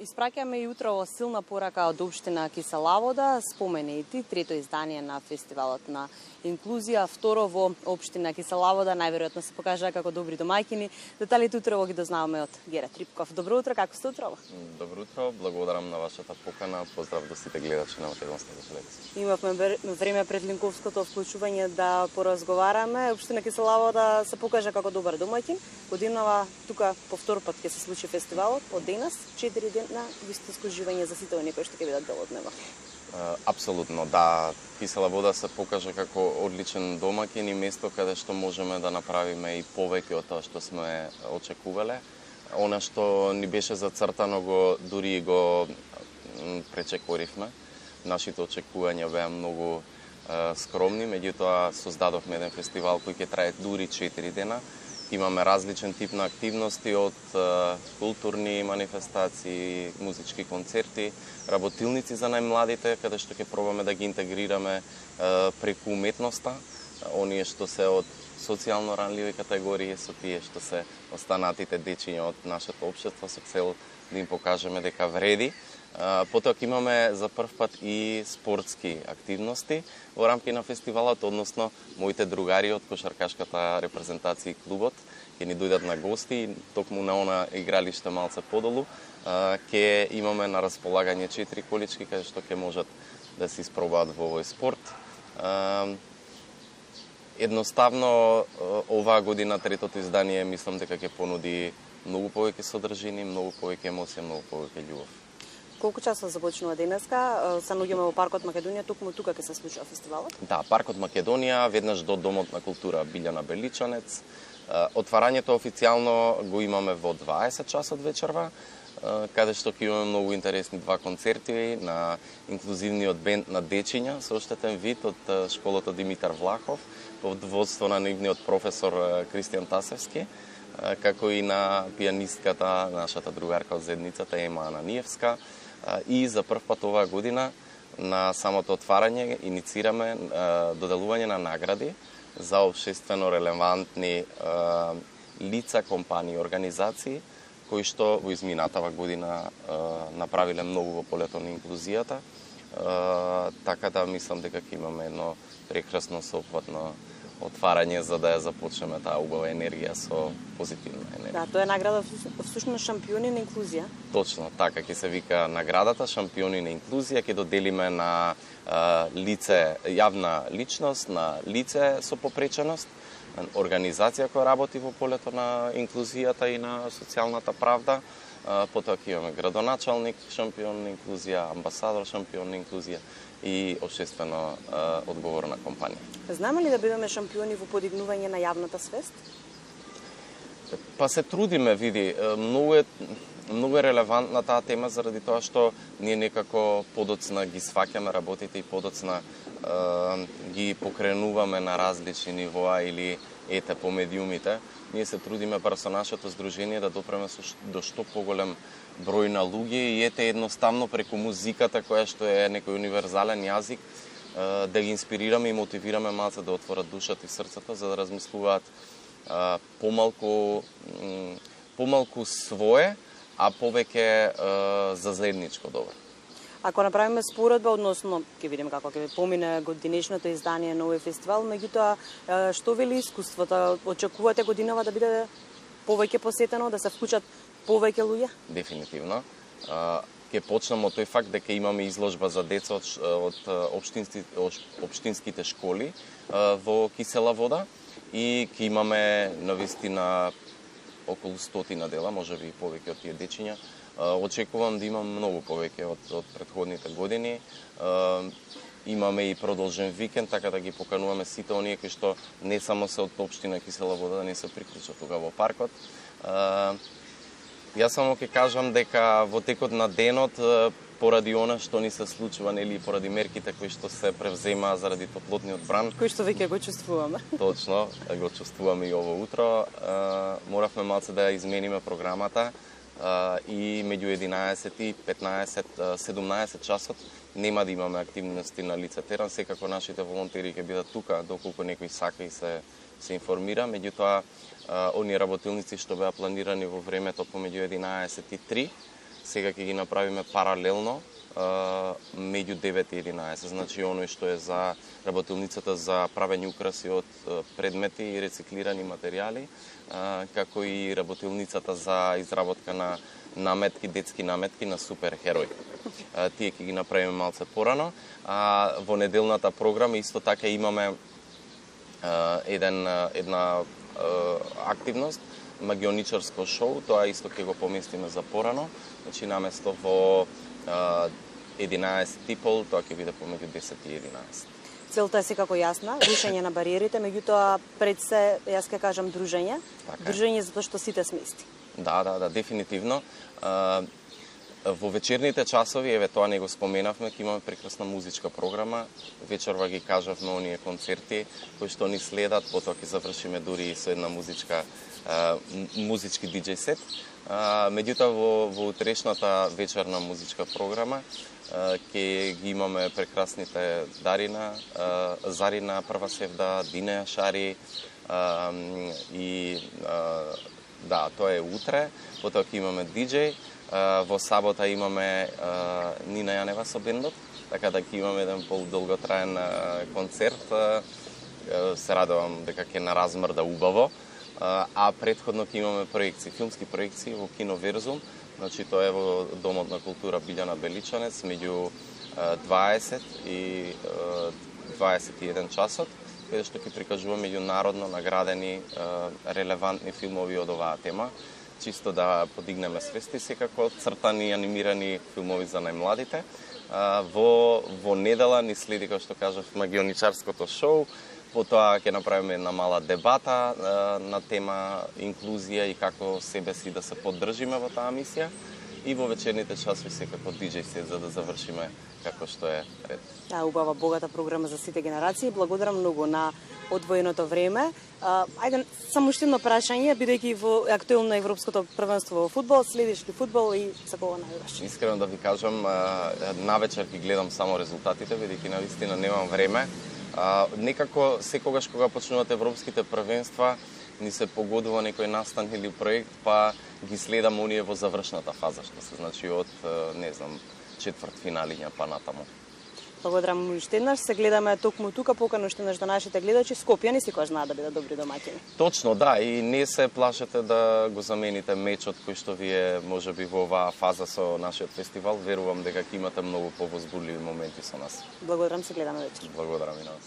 Испраќаме и утрово силна порака од општина Киселавода, спомени и ти, трето издание на фестивалот на инклузија, второ во општина Киселавода, најверојатно се покажаа како добри домаќини. Деталите утрово ги дознаваме од Гера Трипков. Добро утро, како сте утрово? Добро утро, благодарам на вашата покана, поздрав до сите гледачи на Македонската телевизија. Имавме време пред линковското вклучување да поразговараме. Општина Киселавода се покажа како добар домаќин. Годинава тука по втор пат ќе се случи фестивалот, од денес 4 дена вистинско живење за сите оние кои што ќе бидат дел од него. Апсолутно, да. Киселавода се покажа како одличен домаќин и место каде што можеме да направиме и повеќе од тоа што сме очекувале. Она што ни беше зацртано дури го пречекоривме. Нашите очекувања беа многу скромни, меѓутоа создадовме еден фестивал кој ќе трае дури 4 дена. Имаме различен тип на активности, од културни манифестации, музички концерти, работилници за најмладите, каде што ќе пробаме да ги интегрираме преку уметноста, оние што се од социјално ранливи категории, со тие што се останатите дечиња од нашето општество, со цел да им покажеме дека вреди. Потоа имаме за прв пат и спортски активности во рамки на фестивалот, односно моите другари од кошаркашката репрезентација и клубот ќе ни дојдат на гости, токму на она игралиште малце подолу ќе имаме на располагање 4 колички каде што ќе можат да се испробаат во овој спорт. Едноставно оваа година третото издание мислам дека ќе понуди многу повеќе содржини, многу повеќе емоција, многу повеќе љубов. Колку часот започнува денеска? Се наоѓаме во Паркот Македонија, токму тука ќе се случува фестивалот? Да, Паркот Македонија, веднаш до Домот на култура Билјана Беличанец. Отварањето официјално го имаме во 20 часот вечерва, каде што ќе имаме многу интересни два концерти на инклузивниот бенд на дечиња со оштетен вид од школата Димитар Влахов, под водство на нивниот професор Кристијан Тасевски, како и на пианистката, нашата другарка од Зедницата, Ема Ананиевска. И за прв пат оваа година на самото отварање иницираме доделување на награди за општествено релевантни лица, компании, организации кои што во изминатава година направиле многу во полето на инклузијата. Така да мислам дека ќе имаме едно прекрасно соопфатно отварање за да ја започнеме таа убава енергија со позитивна енергија. Да, тоа е награда всушност шампиони на инклузија. Точно, така ќе се вика наградата шампиони на инклузија, ќе доделиме на лице, јавна личност, на лице со попреченост, организација која работи во полето на инклузијата и на социјалната правда. Потоа ќе имаме градоначалник шампион на инклузија, амбасадор шампион на инклузија и општествено одговорна компанија. Знаме ли да бидеме шампиони во подигнување на јавната свест? Па се трудиме, види, многу е релевантна таа тема заради тоа што ние некако подоцна ги сваќаме работите и подоцна ги покренуваме на различни нивоа или по медиумите. Ние се трудиме со нашето здружение да допреме до што поголем број на луѓе и едноставно преку музиката која што е некој универзален јазик да ги инспирираме и мотивираме малце да отворат душата и срцето за да размислуваат помалку свое, а повеќе за заедничко добро. Ако направиме споредба, односно ќе видиме како ќе помине годинешното издание на овој фестивал, меѓутоа што вели искуството? Очекувате годинава да биде повеќе посетено, да се вклучат повеќе луѓе? Дефинитивно. Ќе почнеме од тој факт дека имаме изложба за деца од општинските школи во Киселавода и ќе имаме навистина околу 100 дела, можеби и повеќе од тие дечиња. Очекувам да имам многу повеќе од претходните години. Имаме и продолжен викенд, така да ги покануваме сите оние кои што не само се од општина Киселавода да не се приклучат тука во паркот. Јас само ќе кажам дека во текот на денот, поради она што ни се случува, нели, поради мерките кои што се превзема заради топлотниот бран, кои што веќе го чувствуваме. Точно, го чувствуваме и ово утро. Моравме малце да измениме програмата и меѓу 11 и 15-17 часот нема да имаме активности на лице терен. Секако нашите волонтери ќе бидат тука доколку некој сака и се информира. Меѓутоа, оние работилници што беа планирани во времето помеѓу 11 и 3 сега ќе ги направиме паралелно меѓу 9 и 11. Значи, оној што е за работилницата за правење украси од предмети и рециклирани материјали, како и работилницата за изработка на наметки, детски наметки на суперхерои. Тие ќе ги направиме малце порано. Во неделната програма исто така имаме една активност, магионичарско шоу, тоа исто ќе го поместиме за порано. Значи, наместо во 11 типол, тоа ќе биде помеѓу 10 и 11. Целта е секако јасна, рушење на бариерите, меѓутоа пред се, јас ќе кажам дружење. Дружење затоа што сите сме исти. Да, дефинитивно. Во вечерните часови, еве тоа не го споменавме, ќе имаме прекрасна музичка програма. Вечерва ги кажавме оние концерти кои што ни следат, потоа ќе завршиме дури со една музички диџеј сет. Меѓутоа во утрешната вечерна музичка програма ќе ги имаме прекрасните Зарина Прва Севда, Дина Шари и да, тоа е утре. Потоа ќе имаме диџеј. Во сабота имаме Нина Јанева со бендот, така да ќе имаме еден подолготраен концерт. Се радувам дека ќе наразмрда убаво. А предходно ќе имаме проекции, филмски проекции во Кино Верзум. Значи, тоа е во Домот на култура Билјана Беличанец меѓу 20 и 21 часот, каде што ќе прикажуваме меѓународно наградени релевантни филмови од оваа тема, чисто да подигнеме свести, секако цртани и анимирани филмови за најмладите. Во недела ни следи, како што кажав, магионичарското шоу. Потоа ќе направиме една мала дебата на тема инклузија и како себе си да се поддржиме во таа мисија. И во вечерните часови секако диџеј сет за да завршиме како што е ред. Убава, богата програма за сите генерации. Благодарам многу на одвоеното време. Ајде, само уште едно прашање, бидејќи во актуелно европското првенство во фудбал, следиш ли фудбал и за кого навиваш? Искрено да ви кажам, навечер ги гледам само резултатите, бидејќи навистина немам време. Некако секогаш кога почнуваат европските првенства, ни се погодува некој настан или проект, па ги следам оние во завршната фаза, што се значи од, не знам, четвртфиналиња па натаму. Благодарам уште еднаш, се гледаме токму тука, покано уште еднаш до нашите гледачи, Скопјани секогаш знаат да бидат добри домаќини. Точно, да, и не се плашете да го замените мечот кој што вие можеби во оваа фаза со нашиот фестивал, верувам дека ќе имате многу повозбудливи моменти со нас. Благодарам, се гледаме вечер. Благодарам и на вас.